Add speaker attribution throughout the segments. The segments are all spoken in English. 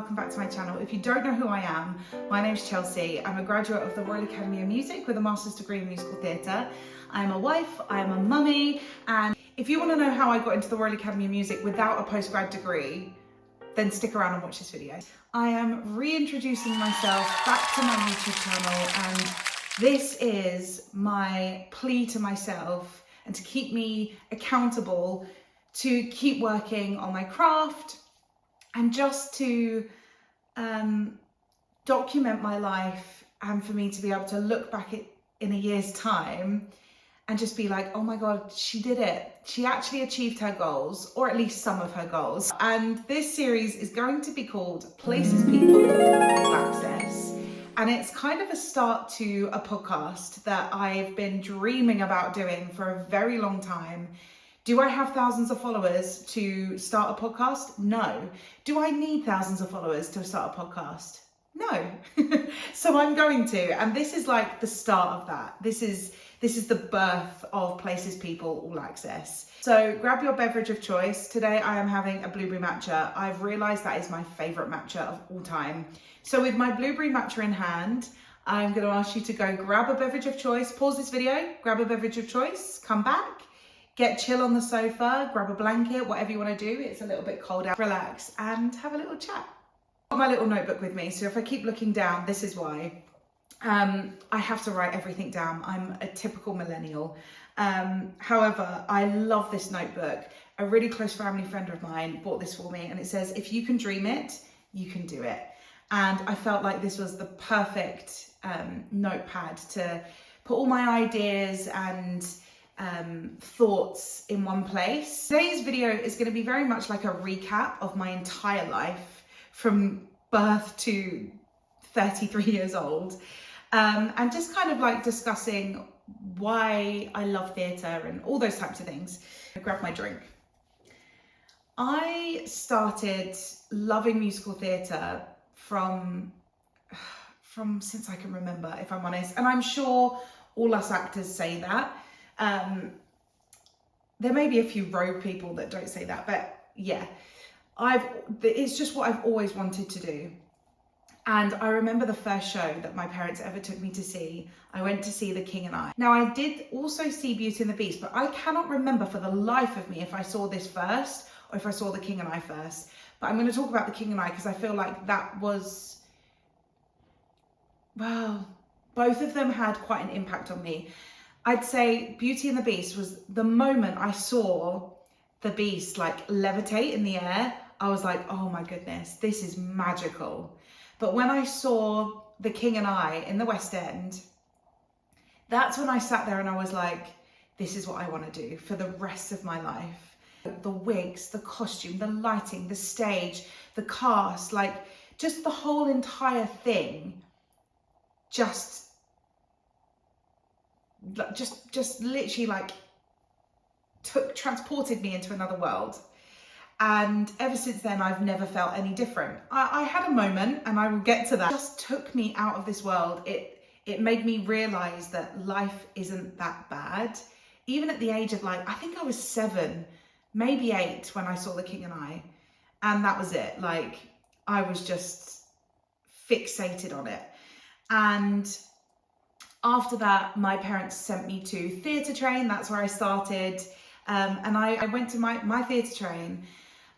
Speaker 1: welcome back to my channel. If you don't know who I am, my name's Chelsea. I'm a graduate of the Royal Academy of Music with a master's degree in musical theatre. I'm a wife, I'm a mummy, and if you want to know how I got into the Royal Academy of Music without a postgrad degree, then stick around and watch this video. I am reintroducing myself back to my YouTube channel, and this is my plea to myself and to keep me accountable to keep working on my craft and just to document my life, and for me to be able to look back in a year's time and just be like, oh my God, she did it. She actually achieved her goals, or at least some of her goals. And this series is going to be called Places People Will Access. And it's kind of a start to a podcast that I've been dreaming about doing for a very long time. Do I have thousands of followers to start a podcast? No. Do I need thousands of followers to start a podcast? No. So I'm going to, and this is like the start of that. This is the birth of Places People All Access. So grab your beverage of choice. Today I am having a blueberry matcha. I've realised that is my favourite matcha of all time. So with my blueberry matcha in hand, I'm going to ask you to go grab a beverage of choice, pause this video, grab a beverage of choice, come back, get chill on the sofa, grab a blanket, whatever you want to do. It's a little bit cold out. Relax and have a little chat. I've got my little notebook with me, so if I keep looking down, this is why. I have to write everything down. I'm a typical millennial. However, I love this notebook. A really close family friend of mine bought this for me, and it says, if you can dream it, you can do it. And I felt like this was the perfect notepad to put all my ideas and thoughts in one place. Today's video is going to be very much like a recap of my entire life from birth to 33 years old, and just kind of like discussing why I love theatre and all those types of things. I grabbed my drink. I started loving musical theatre from since I can remember, if I'm honest, and I'm sure all us actors say that. There may be a few rogue people that don't say that, but yeah, it's just what I've always wanted to do. And I remember the first show that my parents ever took me to see. I went to see The King and I. Now, I did also see Beauty and the Beast, but I cannot remember for the life of me if I saw this first or if I saw The King and I first. But I'm going to talk about The King and I because I feel like that was, well, both of them had quite an impact on me. I'd say Beauty and the Beast was the moment I saw the Beast like levitate in the air. I was like, oh my goodness, this is magical. But when I saw The King and I in the West End, that's when I sat there and I was like, this is what I want to do for the rest of my life. The wigs, the costume, the lighting, the stage, the cast, like just the whole entire thing just literally like transported me into another world. And ever since then, I've never felt any different. I had a moment, and I will get to that. It just took me out of this world. It made me realize that life isn't that bad. Even at the age of like, I think I was 7, maybe 8 when I saw The King and I. And that was it. Like, I was just fixated on it. And after that, my parents sent me to theatre train. That's where I started. And I went to my theatre train.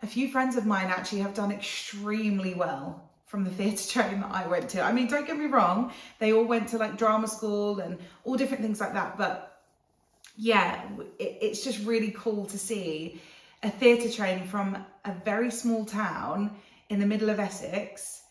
Speaker 1: A few friends of mine actually have done extremely well from the theatre train that I went to. I mean, don't get me wrong, they all went to like drama school and all different things like that. But yeah, it's just really cool to see a theatre train from a very small town in the middle of Essex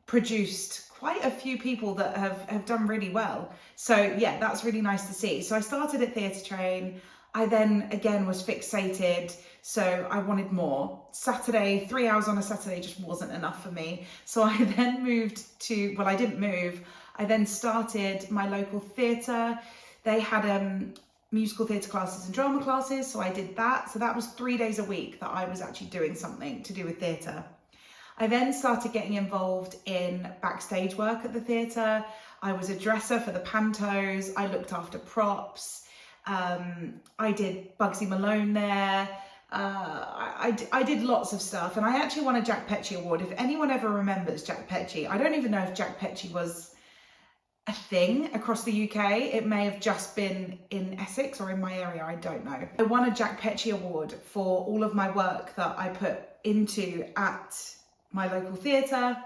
Speaker 1: produced quite a few people that have done really well. So yeah, that's really nice to see. So I started at theatre train. I then again was fixated, so I wanted more. 3 hours on a Saturday just wasn't enough for me. So I then moved to, well, I didn't move. I then started my local theatre. They had musical theatre classes and drama classes, so I did that. So that was 3 days a week that I was actually doing something to do with theatre. I then started getting involved in backstage work at the theatre. I was a dresser for the pantos. I looked after props. I did Bugsy Malone there. I did lots of stuff, and I actually won a Jack Petchey Award. If anyone ever remembers Jack Petchey, I don't even know if Jack Petchey was a thing across the UK. It may have just been in Essex or in my area, I don't know. I won a Jack Petchey Award for all of my work that I put into at my local theatre.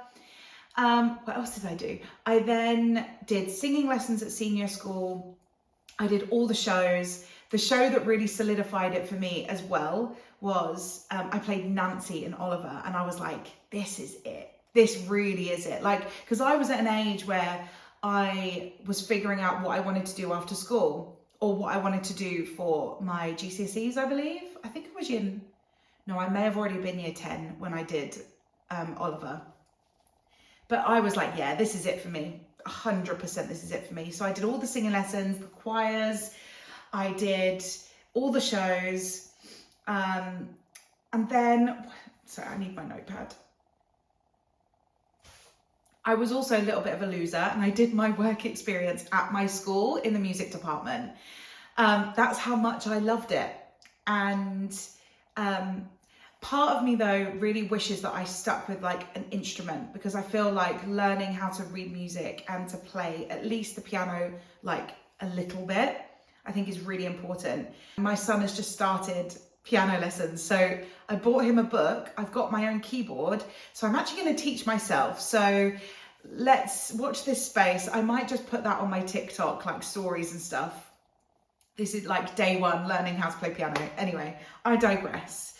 Speaker 1: What else did I do? I then did singing lessons at senior school. I did all the shows. The show that really solidified it for me as well was I played Nancy in Oliver, and I was like, this is it. This really is it. Like, because I was at an age where I was figuring out what I wanted to do after school, or what I wanted to do for my GCSEs, I believe. I think I was I may have already been year 10 when I did Oliver. But I was like, yeah, this is it for me. 100% this is it for me. So I did all the singing lessons, the choirs, I did all the shows. And then, sorry, I need my notepad. I was also a little bit of a loser, and I did my work experience at my school in the music department. That's how much I loved it. And part of me though really wishes that I stuck with like an instrument, because I feel like learning how to read music and to play at least the piano like a little bit, I think is really important. My son has just started piano lessons, so I bought him a book. I've got my own keyboard, so I'm actually going to teach myself. So let's watch this space. I might just put that on my TikTok, like stories and stuff. This is like day one, learning how to play piano. Anyway, I digress.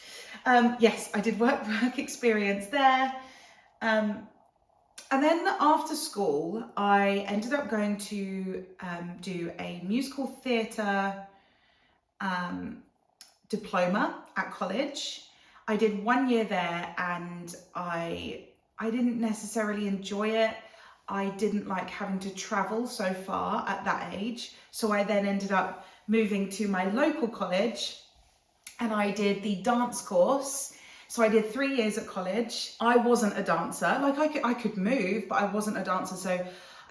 Speaker 1: Yes, I did work experience there. And then after school, I ended up going to do a musical theatre diploma at college. I did 1 year there, and I didn't necessarily enjoy it. I didn't like having to travel so far at that age. So I then ended up moving to my local college, and I did the dance course. So I did 3 years at college. I wasn't a dancer. Like I could move, but I wasn't a dancer. So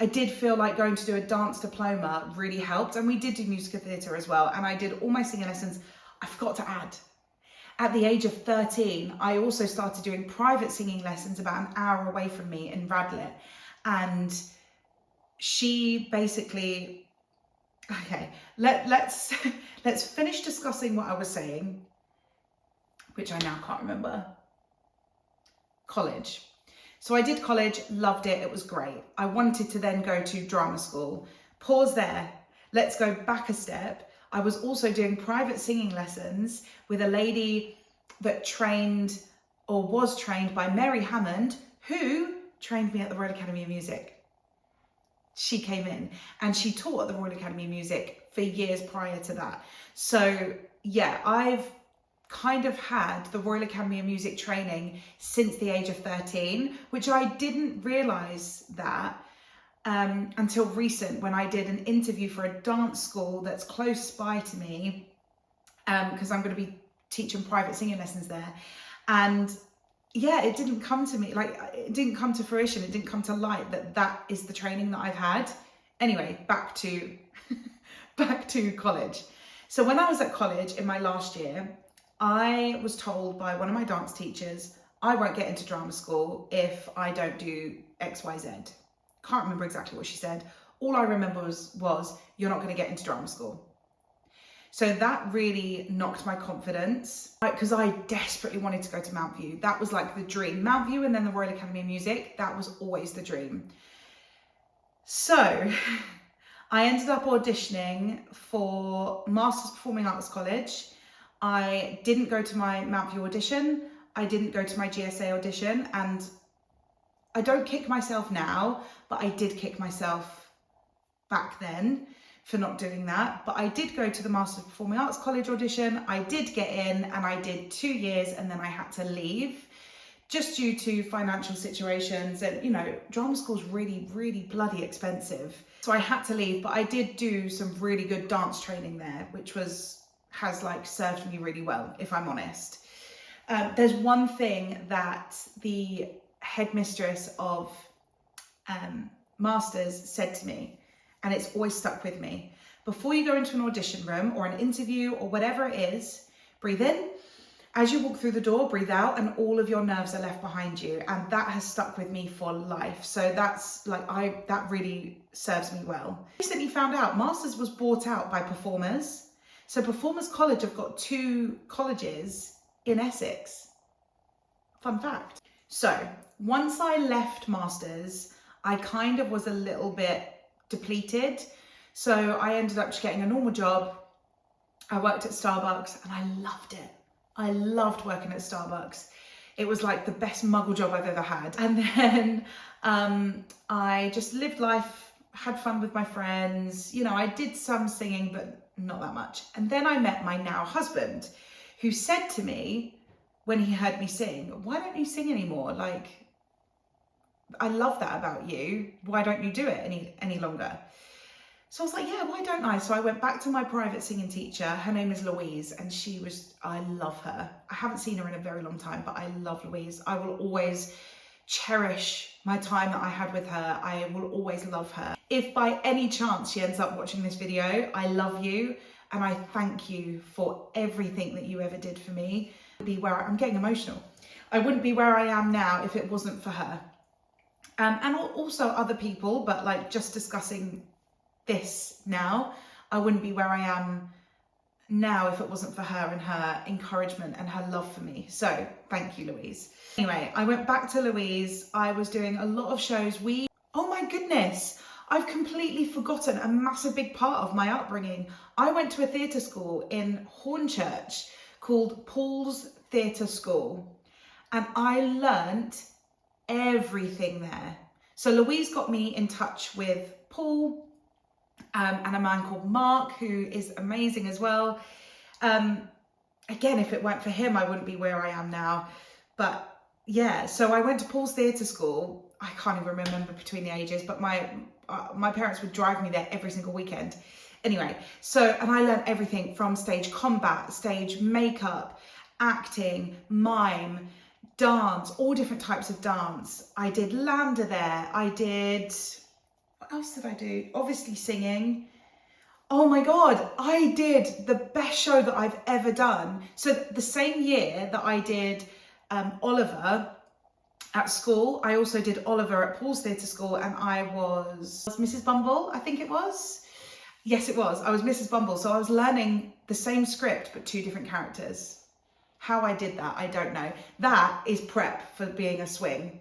Speaker 1: I did feel like going to do a dance diploma really helped. And we did do musical theatre as well. And I did all my singing lessons. I forgot to add, at the age of 13, I also started doing private singing lessons about an hour away from me in Radlett. And she basically, okay, let's finish discussing what I was saying, which I now can't remember. College. So I did college, loved it, it was great. I wanted to then go to drama school. Pause there. Let's go back a step. I was also doing private singing lessons with a lady that trained or was trained by Mary Hammond, who trained me at the Royal Academy of Music. She came in and she taught at the Royal Academy of Music for years prior to that. So yeah, I've kind of had the Royal Academy of Music training since the age of 13, which I didn't realise that until recent, when I did an interview for a dance school that's close by to me, because I'm going to be teaching private singing lessons there. And yeah, it didn't come to me, like it didn't come to fruition. It didn't come to light that is the training that I've had. Anyway, back to college. So when I was at college in my last year, I was told by one of my dance teachers, I won't get into drama school if I don't do XYZ. Can't remember exactly what she said. All I remember was you're not going to get into drama school. So that really knocked my confidence, because I desperately wanted to go to Mount View. That was like the dream. Mount View and then the Royal Academy of Music, that was always the dream. So I ended up auditioning for Masters Performing Arts College. I didn't go to my Mount View audition. I didn't go to my GSA audition, and I don't kick myself now, but I did kick myself back then for not doing that. But I did go to the Masters Performing Arts College audition. I did get in, and I did 2 years, and then I had to leave just due to financial situations. And you know, drama school's really, really bloody expensive. So I had to leave, but I did do some really good dance training there, which has like served me really well, if I'm honest. There's one thing that the headmistress of Masters said to me, and it's always stuck with me. Before you go into an audition room or an interview or whatever it is, breathe in As you walk through the door, breathe out and all of your nerves are left behind you. And that has stuck with me for life. So that's like, that really serves me well. Recently found out Masters was bought out by Performers. So Performers College have got 2 colleges in Essex. Fun fact. So once I left Masters, I kind of was a little bit depleted. So I ended up just getting a normal job. I worked at Starbucks and I loved it. I loved working at Starbucks. It was like the best muggle job I've ever had. And then I just lived life, had fun with my friends. You know, I did some singing, but not that much. And then I met my now husband, who said to me when he heard me sing, why don't you sing anymore? Like, I love that about you. Why don't you do it any longer? So I was like, yeah, why don't I? So I went back to my private singing teacher. Her name is Louise, and I love her. I haven't seen her in a very long time, but I love Louise. I will always cherish my time that I had with her. I will always love her. If by any chance she ends up watching this video, I love you, and I thank you for everything that you ever did for me. I'm getting emotional. I wouldn't be where I am now if it wasn't for her. And also other people, but like just discussing this now, I wouldn't be where I am now if it wasn't for her and her encouragement and her love for me. So thank you, Louise. Anyway, I went back to Louise. I was doing a lot of shows. Oh my goodness, I've completely forgotten a massive big part of my upbringing. I went to a theatre school in Hornchurch called Paul's Theatre School, and I learnt everything there. So Louise got me in touch with Paul, and a man called Mark, who is amazing as well. Again, if it weren't for him, I wouldn't be where I am now. But yeah, so I went to Paul's Theatre School. I can't even remember between the ages, but my parents would drive me there every single weekend. Anyway, and I learned everything from stage combat, stage makeup, acting, mime, dance, all different types of dance. I did Lander there. What else did I do? Obviously singing. Oh my God, I did the best show that I've ever done. So the same year that I did Oliver at school, I also did Oliver at Paul's Theatre School, and I was Mrs. Bumble, I think it was. Yes, it was. I was Mrs. Bumble. So I was learning the same script, but 2 different characters. How I did that, I don't know. That is prep for being a swing.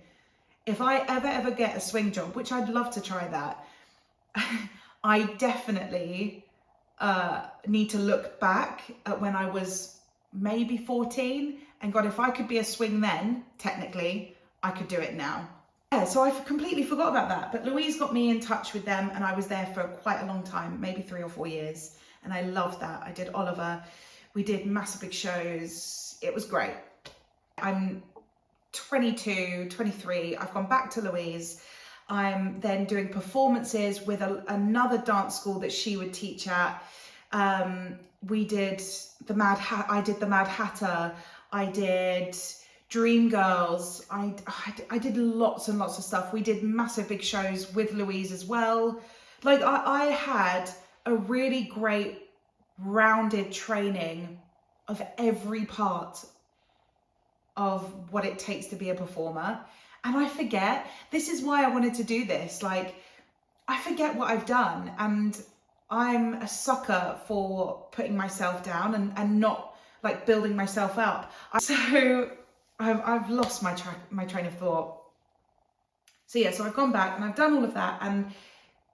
Speaker 1: If I ever get a swing job, which I'd love to try that, I definitely need to look back at when I was maybe 14 and God, if I could be a swing then, technically, I could do it now. Yeah, so I completely forgot about that. But Louise got me in touch with them, and I was there for quite a long time, maybe 3 or 4 years. And I loved that. I did Oliver. We did massive big shows. It was great. I'm 22, 23. I've gone back to Louise. I'm then doing performances with another dance school that she would teach at. We did I did the Mad Hatter. I did Dreamgirls. I did lots and lots of stuff. We did massive big shows with Louise as well. Like I had a really great rounded training of every part of what it takes to be a performer. And I forget, this is why I wanted to do this. Like, I forget what I've done, and I'm a sucker for putting myself down and not like building myself up. So I've lost my train of thought. So yeah, so I've gone back and I've done all of that, and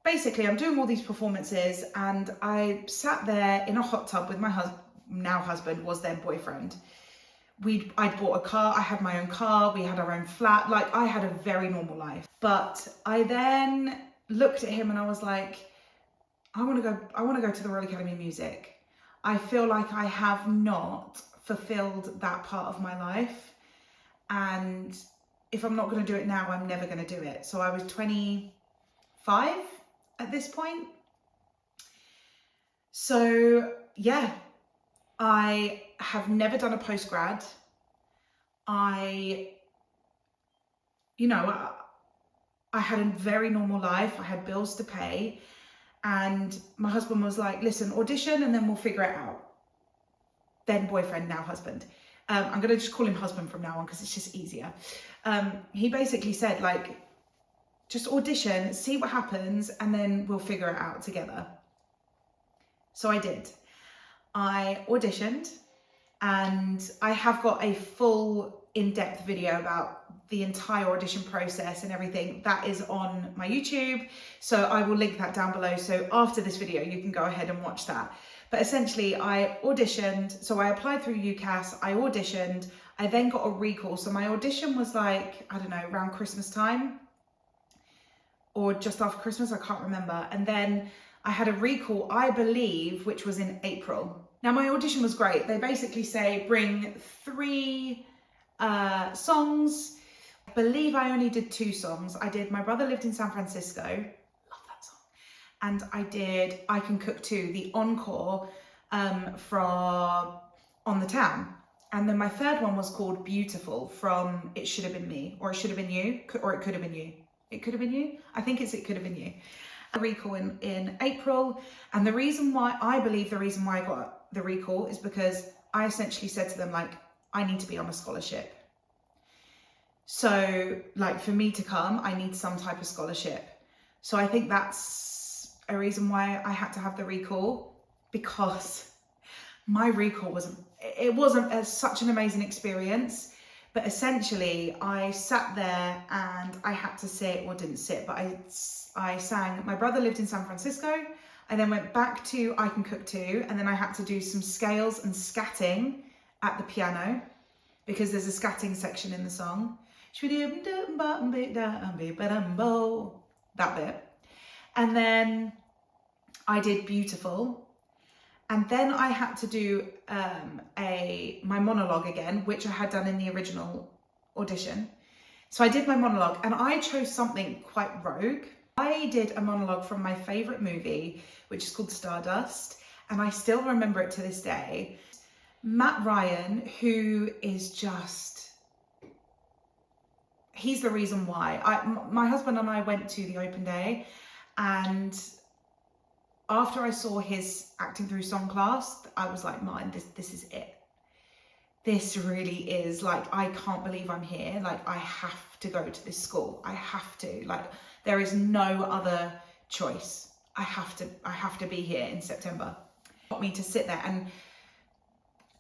Speaker 1: basically I'm doing all these performances, and I sat there in a hot tub with my now husband, was then boyfriend. I'd bought a car, I had my own car, we had our own flat, like I had a very normal life. But I then looked at him and I was like, I want to go to the Royal Academy of Music. I feel like I have not fulfilled that part of my life, and if I'm not going to do it now, I'm never going to do it. So I was 25 at this point. So yeah, I have never done a postgrad. I had a very normal life. I had bills to pay, and my husband was like, listen, audition and then we'll figure it out. Then boyfriend, now husband. I'm going to just call him husband from now on because it's just easier. He basically said, like, just audition, see what happens, and then we'll figure it out together. So I did. I auditioned, and I have got a full in-depth video about the entire audition process and everything. That is on my YouTube, so I will link that down below. So after this video, you can go ahead and watch that. But essentially, I auditioned, so I applied through UCAS, I auditioned, I then got a recall. So my audition was like, I don't know, around Christmas time, or just after Christmas, I can't remember. And then I had a recall, I believe, which was in April. Now my audition was great. They basically say bring 3 songs. I believe I only did 2 songs. I did My Brother Lived in San Francisco, love that song. And I did I Can Cook Too, the encore from On the Town. And then my third one was called Beautiful from It Should Have Been Me, or It Should Have Been You, or It Could Have Been You. It Could Have Been You? I think it's It Could Have Been You. A recall in April. And the reason why, I believe the reason why I got the recall is because I essentially said to them, like, I need to be on a scholarship. So, like, for me to come, I need some type of scholarship. So I think that's a reason why I had to have the recall, because my recall wasn't such an amazing experience. But essentially, I sat there and I had to sit, or didn't sit, but I sang My Brother Lived in San Francisco. I then went back to I Can Cook Too, and then I had to do some scales and scatting at the piano, because there's a scatting section in the song. That bit. And then I did Beautiful. And then I had to do my monologue again, which I had done in the original audition. So I did my monologue, and I chose something quite rogue. I did a monologue from my favorite movie, which is called Stardust, and I still remember it to this day. Matt Ryan, who is just, he's the reason why. My husband and I went to the open day, and after I saw his acting through song class, I was like, Martin, this is it. This really is, like, I can't believe I'm here. Like, I have to go to this school. I have to. Like, there is no other choice. I have to be here in September. Got me to sit there and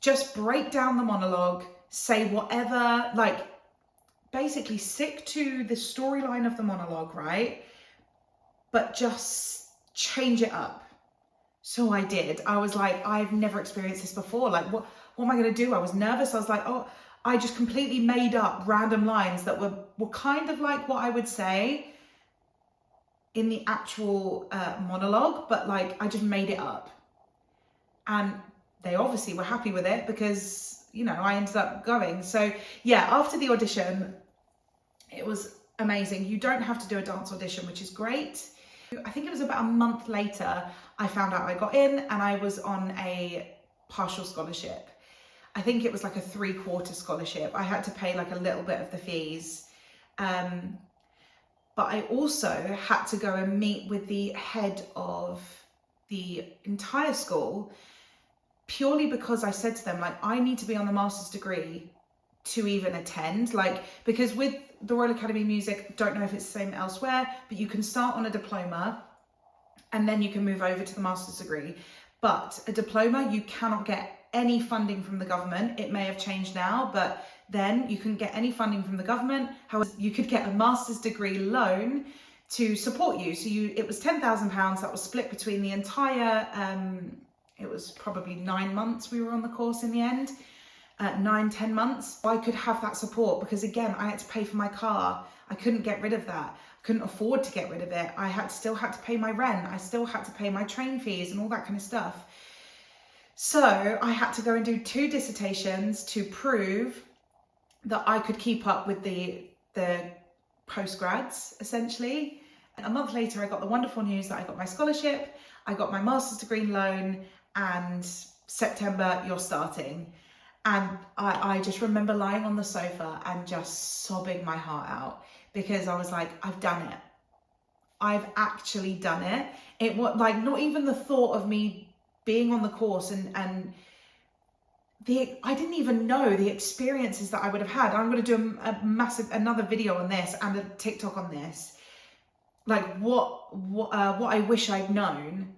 Speaker 1: just break down the monologue, say whatever, like, basically stick to the storyline of the monologue, right? But just change it up. So I did. I was like, I've never experienced this before. Like, what am I going to do? I was nervous. I was like, oh, I just completely made up random lines that were kind of like what I would say in the actual monologue, but like, I just made it up. And they obviously were happy with it, because, you know, I ended up going. So yeah, after the audition, it was amazing. You don't have to do a dance audition, which is great. I think it was about a month later, I found out I got in, and I was on a partial scholarship. I think it was like a 3/4 scholarship. I had to pay like a little bit of the fees. But I also had to go and meet with the head of the entire school, purely because I said to them, like, I need to be on the master's degree to even attend, like, because with the Royal Academy of Music, don't know if it's the same elsewhere, but you can start on a diploma and then you can move over to the master's degree. But a diploma, you cannot get any funding from the government. It may have changed now, but then you couldn't get any funding from the government. However, you could get a master's degree loan to support you. So it was £10,000 that was split between the entire, it was probably 9 months we were on the course in the end. 9-10 months, I could have that support, because again, I had to pay for my car. I couldn't get rid of that. I couldn't afford to get rid of it. I still had to pay my rent. I still had to pay my train fees and all that kind of stuff. So I had to go and do 2 dissertations to prove that I could keep up with the postgrads, essentially. And a month later, I got the wonderful news that I got my scholarship, I got my master's degree loan, and September, you're starting. And I just remember lying on the sofa and just sobbing my heart out, because I was like, I've done it. I've actually done it. It was like, not even the thought of me being on the course and I didn't even know the experiences that I would have had. I'm going to do another video on this and a TikTok on this. Like what I wish I'd known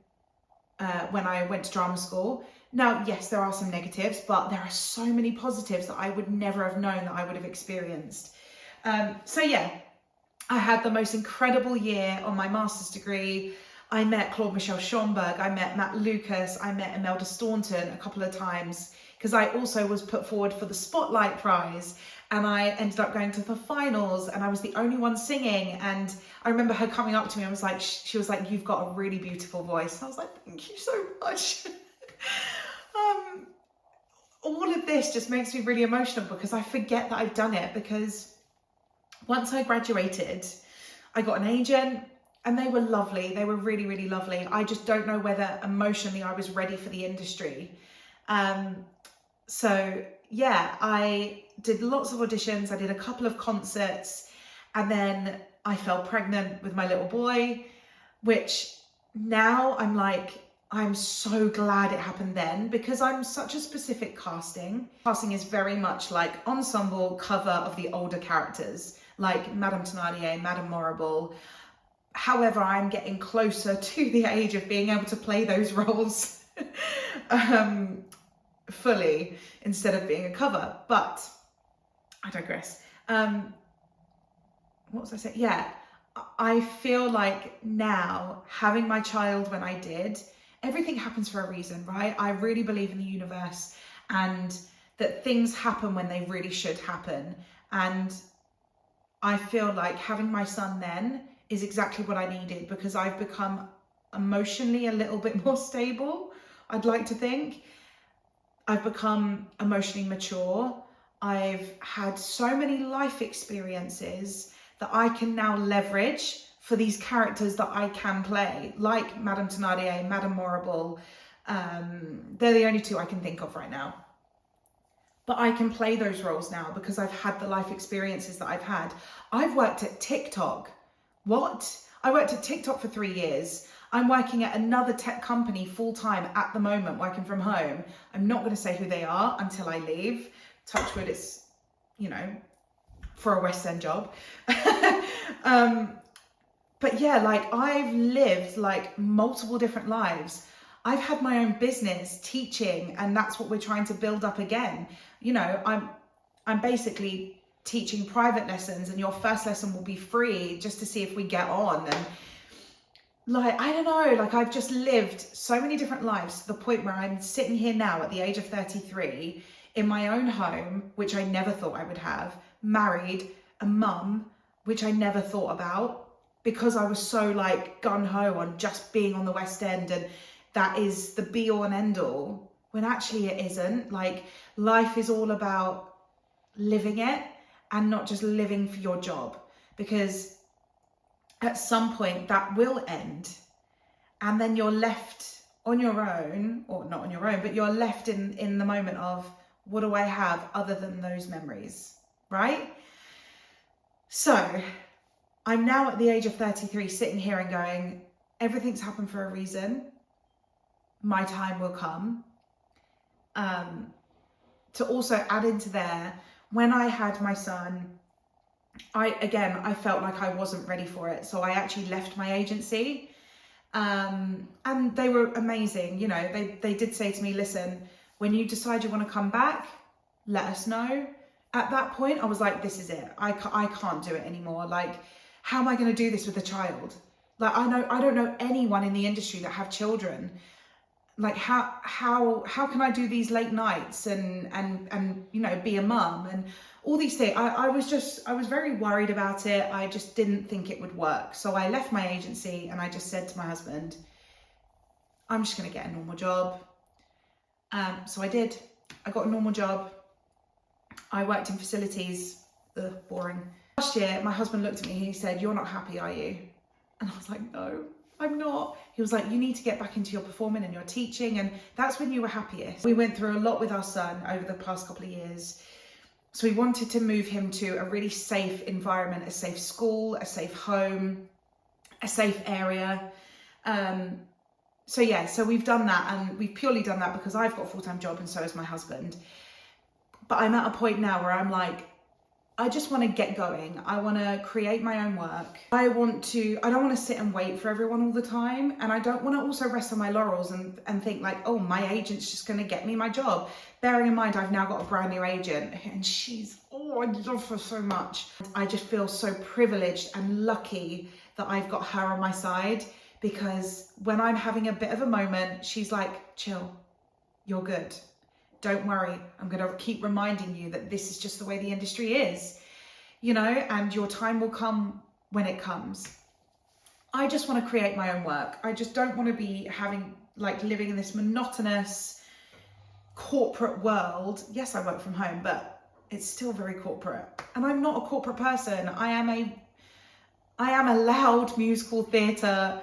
Speaker 1: when I went to drama school. Now, yes, there are some negatives, but there are so many positives that I would never have known that I would have experienced. So yeah, I had the most incredible year on my master's degree. I met Claude Michel Schomburg, I met Matt Lucas, I met Imelda Staunton a couple of times, because I also was put forward for the Spotlight Prize, and I ended up going to the finals, and I was the only one singing. And I remember her coming up to me, she was like, "You've got a really beautiful voice." And I was like, "Thank you so much." All of this just makes me really emotional, because I forget that I've done it, because once I graduated, I got an agent, and they were lovely. They were really, really lovely. I just don't know whether emotionally I was ready for the industry. So yeah, I did lots of auditions. I did a couple of concerts, and then I fell pregnant with my little boy, which now I'm like, I'm so glad it happened then, because I'm such a specific casting. Casting is very much like ensemble cover of the older characters, like Madame Thénardier, Madame Morrible. However, I'm getting closer to the age of being able to play those roles fully instead of being a cover. But I digress. What was I saying? Yeah, I feel like now, having my child when I did, everything happens for a reason, right? I really believe in the universe, and that things happen when they really should happen. And I feel like having my son then is exactly what I needed, because I've become emotionally a little bit more stable, I'd like to think. I've become emotionally mature. I've had so many life experiences that I can now leverage for these characters that I can play, like Madame Thénardier, Madame Morrible. They're the only two I can think of right now. But I can play those roles now because I've had the life experiences that I've had. I've worked at TikTok. What? I worked at TikTok for 3 years. I'm working at another tech company full-time at the moment, working from home. I'm not going to say who they are until I leave. Touch wood, it's, you know, for a West End job. But yeah, like I've lived like multiple different lives. I've had my own business teaching, and that's what we're trying to build up again. You know, I'm basically teaching private lessons, and your first lesson will be free just to see if we get on. And like, I don't know, like I've just lived so many different lives to the point where I'm sitting here now at the age of 33 in my own home, which I never thought I would have, married, a mum, which I never thought about, because I was so like gung-ho on just being on the West End, and that is the be all and end all, when actually it isn't. Like, life is all about living it, and not just living for your job, because at some point that will end, and then you're left on your own, or not on your own, but you're left in the moment of, what do I have other than those memories, right? So I'm now at the age of 33 sitting here and going, everything's happened for a reason. My time will come. To also add into there, when I had my son, I felt like I wasn't ready for it. So I actually left my agency, and they were amazing. You know, they did say to me, listen, when you decide you want to come back, let us know. At that point, I was like, this is it. I can't do it anymore. Like, how am I going to do this with a child? Like, I don't know anyone in the industry that have children. Like, how can I do these late nights and you know, be a mum and all these things? I was very worried about it. I just didn't think it would work. So I left my agency, and I just said to my husband, I'm just going to get a normal job. So I did. I got a normal job. I worked in facilities. Ugh, boring. Last year, my husband looked at me and he said, "You're not happy, are you?" And I was like, "No, I'm not." He was like, "You need to get back into your performing and your teaching, and that's when you were happiest." We went through a lot with our son over the past couple of years. So we wanted to move him to a really safe environment, a safe school, a safe home, a safe area. So yeah, so we've done that, and we've purely done that because I've got a full-time job and so has my husband. But I'm at a point now where I'm like, I just want to get going. I want to create my own work. I don't want to sit and wait for everyone all the time. And I don't want to also rest on my laurels and think like, oh, my agent's just going to get me my job. Bearing in mind, I've now got a brand new agent, and I love her so much. I just feel so privileged and lucky that I've got her on my side, because when I'm having a bit of a moment, she's like, chill, you're good. Don't worry, I'm going to keep reminding you that this is just the way the industry is, and your time will come when it comes. I just want to create my own work. I just don't want to be living in this monotonous corporate world. Yes, I work from home, but it's still very corporate. And I'm not a corporate person. I am a loud musical theatre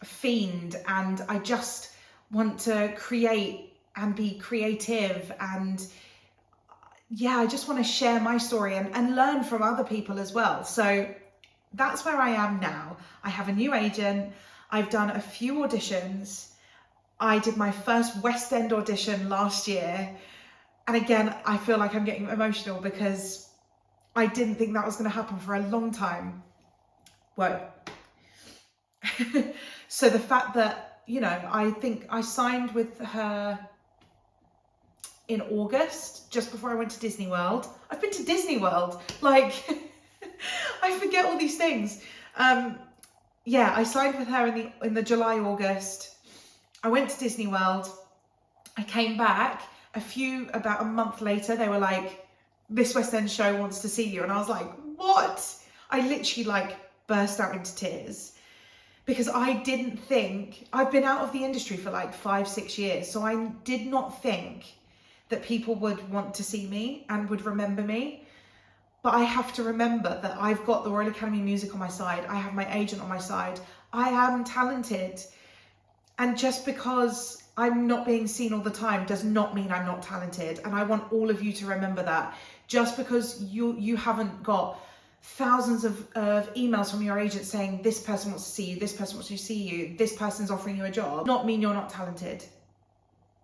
Speaker 1: fiend, and I just want to create and be creative, and I just want to share my story and learn from other people as well. So that's where I am now. I have a new agent. I've done a few auditions. I did my first West End audition last year, and again, I feel like I'm getting emotional because I didn't think that was going to happen for a long time. Well, so the fact that, I think I signed with her in August, just before I went to Disney World. I've been to Disney World, I forget all these things. I signed with her in the July, August. I went to Disney World. I came back about a month later. They were like, this West End show wants to see you. And I was like, what? I literally burst out into tears, because I didn't think, I've been out of the industry for 5-6 years. So I did not think that people would want to see me and would remember me. But I have to remember that I've got the Royal Academy of Music on my side. I have my agent on my side. I am talented. And just because I'm not being seen all the time does not mean I'm not talented. And I want all of you to remember that. Just because you haven't got thousands of emails from your agent saying this person wants to see you, this person wants to see you, this person's offering you a job, not mean you're not talented.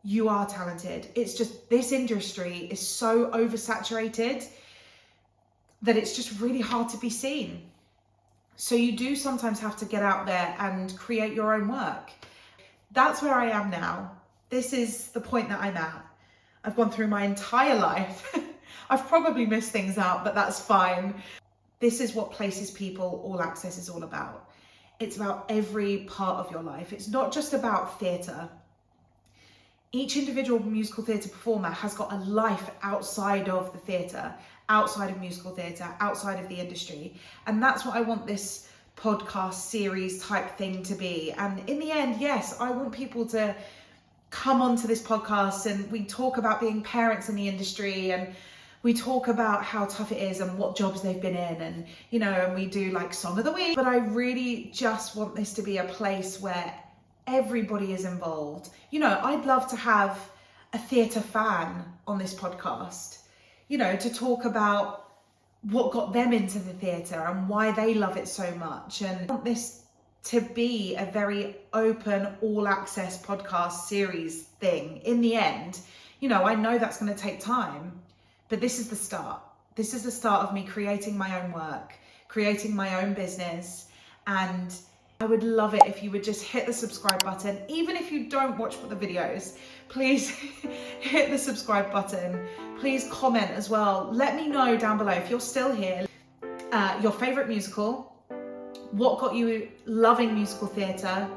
Speaker 1: You are talented. It's just, this industry is so oversaturated that it's just really hard to be seen. So you do sometimes have to get out there and create your own work. That's where I am now. This is the point that I'm at. I've gone through my entire life. I've probably missed things out, but that's fine. This is what Places People All Access is all about. It's about every part of your life. It's not just about theatre. Each individual musical theatre performer has got a life outside of the theatre, outside of musical theatre, outside of the industry. And that's what I want this podcast series type thing to be. And in the end, yes, I want people to come onto this podcast and we talk about being parents in the industry, and we talk about how tough it is and what jobs they've been in, and and we do Song of the Week. But I really just want this to be a place where everybody is involved. I'd love to have a theatre fan on this podcast, to talk about what got them into the theatre and why they love it so much. And I want this to be a very open, all access podcast series thing. In the end, I know that's going to take time, but this is the start. This is the start of me creating my own work, creating my own business. And I would love it if you would just hit the subscribe button. Even if you don't watch the videos, please hit the subscribe button. Please comment as well. Let me know down below, if you're still here, your favourite musical, what got you loving musical theatre,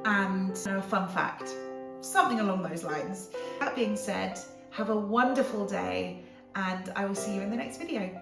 Speaker 1: and a fun fact, something along those lines. That being said, have a wonderful day, and I will see you in the next video.